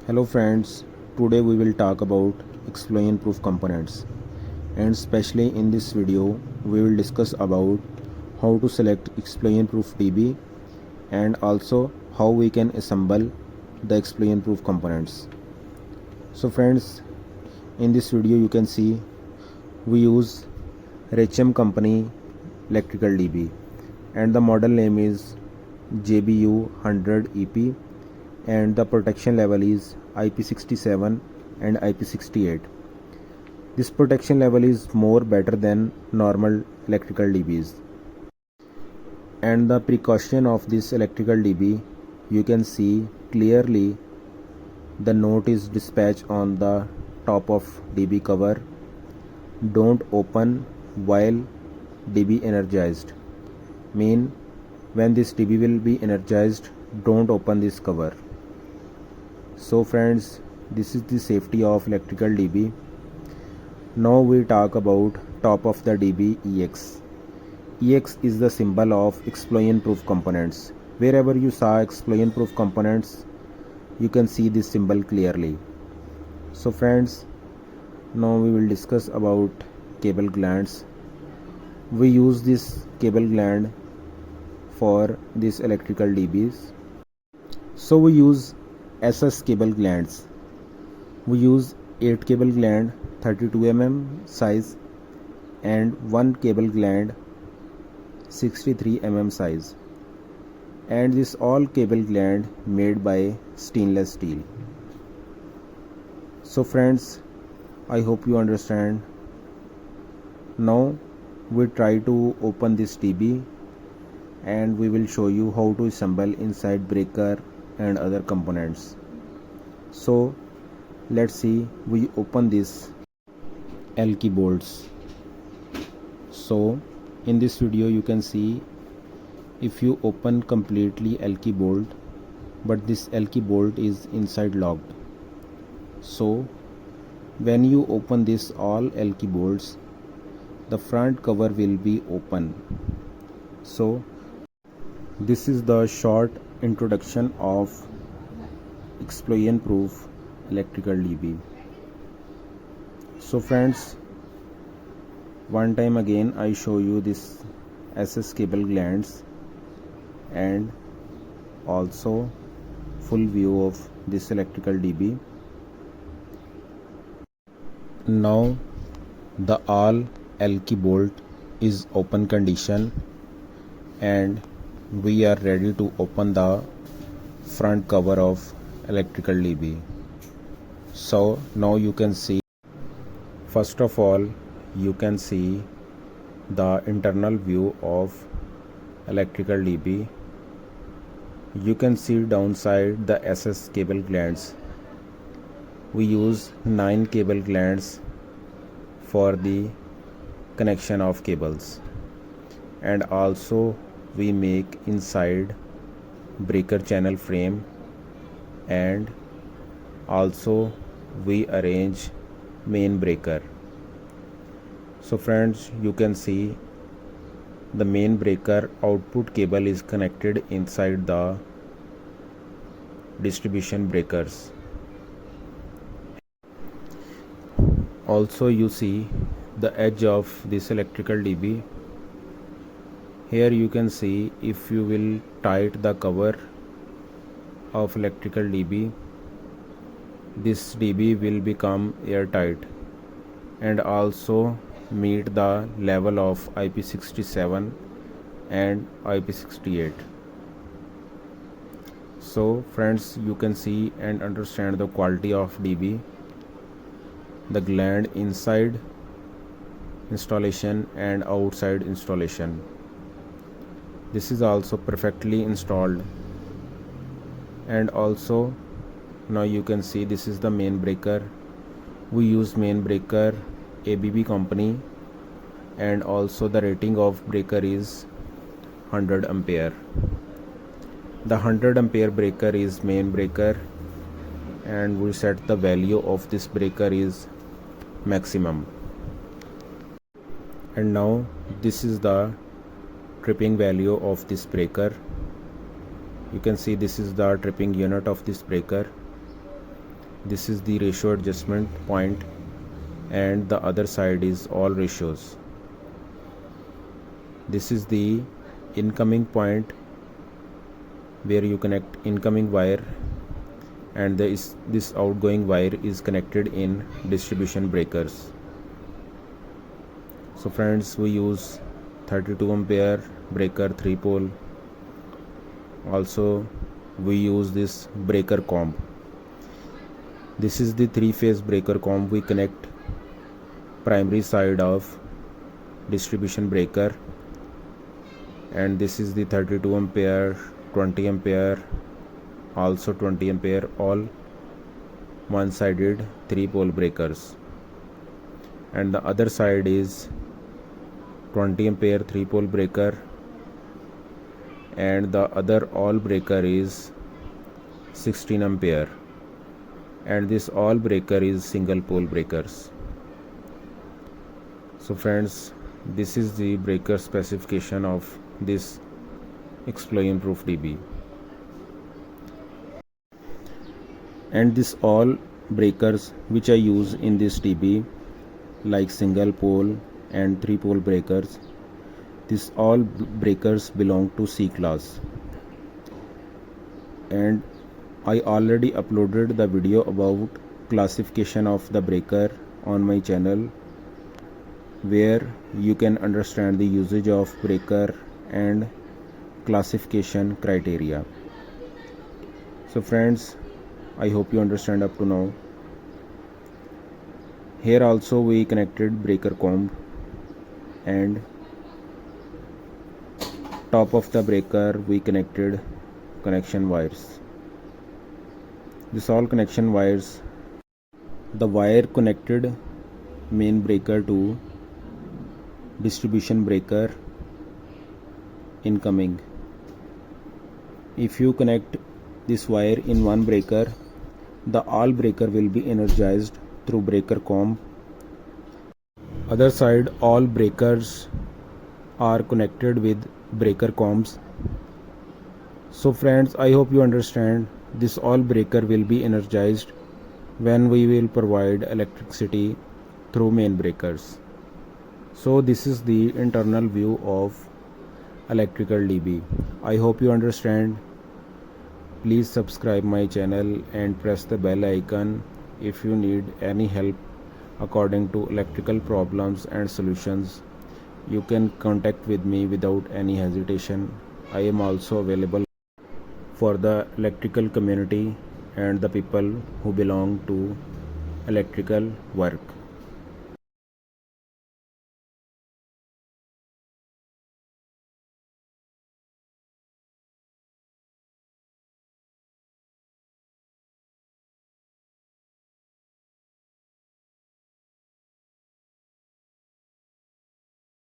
Hello friends, today we will talk about explosion proof components, and especially in this video we will discuss about how to select explosion proof DB and also how we can assemble the explosion proof components. So friends, in this video you can see we use Raychem company electrical DB and the model name is JBU-100-EP and the protection level is IP67 and IP68. This protection level is more better than normal electrical DBs. And the precaution of this electrical DB, you can see clearly the note is dispatched on the top of DB cover. Don't open while DB energized. Mean when this DB will be energized, don't open this cover. So friends, this is the safety of electrical DB. Now we talk about top of the DB EX. EX is the symbol of explosion proof components. Wherever you saw explosion proof components, you can see this symbol clearly. So friends, now we will discuss about cable glands. We use this cable gland for these electrical DBs. So we use SS cable glands. We use 8 cable gland 32 mm size and 1 cable gland 63 mm size, and this all cable gland made by stainless steel. So friends, I hope you understand. Now we try to open this DB and we will show you how to assemble inside breaker and other components. So let's see, we open this L key bolts. So in this video you can see if you open completely L key bolt, but this L key bolt is inside locked. So when you open this all L key bolts, the front cover will be open. So this is the short introduction of explosion proof electrical DB. So friends, one time again I show you this SS cable glands and also full view of this electrical DB. Now the all L key bolt is open condition and we are ready to open the front cover of electrical DB. So now you can see, first of all you can see the internal view of electrical DB. You can see downside the SS cable glands. We use 9 cable glands for the connection of cables, and also we make inside breaker channel frame, and also we arrange main breaker. So friends, you can see the main breaker output cable is connected inside the distribution breakers. Also you see the edge of this electrical DB. Here you can see if you will tight the cover of electrical DB, this DB will become airtight and also meet the level of IP67 and IP68. So friends, you can see and understand the quality of DB, the gland inside installation and outside installation. This is also perfectly installed. And also now you can see this is the main breaker. We use main breaker ABB company, and also the rating of breaker is 100 ampere. The 100 ampere breaker is main breaker, and we set the value of this breaker is maximum. And now this is the tripping value of this breaker. You can see this is the tripping unit of this breaker. This is the ratio adjustment point, and the other side is all ratios. This is the incoming point where you connect incoming wire, and this outgoing wire is connected in distribution breakers. So friends, we use 32 ampere breaker 3 pole. Also we use this breaker comb. This is the 3-phase breaker comb. We connect primary side of distribution breaker, and this is the 32 ampere, 20 ampere, also 20 ampere, all one-sided 3-pole breakers, and the other side is 20 ampere 3-pole breaker, and the other all breaker is 16 ampere, and this all breaker is single pole breakers. So friends, this is the breaker specification of this explosion proof DB, and this all breakers which I use in this DB, like single pole and 3-pole breakers, this all breakers belong to C class, and I already uploaded the video about classification of the breaker on my channel, where you can understand the usage of breaker and classification criteria. So friends, I hope you understand up to now. Here also we connected breaker comb, and top of the breaker we connected connection wires. This all connection wires, the wire connected main breaker to distribution breaker incoming. If you connect this wire in one breaker, the all breaker will be energized through breaker comb. Other side, all breakers are connected with breaker combs. So friends, I hope you understand, this all breaker will be energized when we will provide electricity through main breakers. So this is the internal view of electrical DB. I hope you understand. Please subscribe my channel and press the bell icon if you need any help according to electrical problems and solutions. You can contact with me without any hesitation. I am also available for the electrical community and the people who belong to electrical work.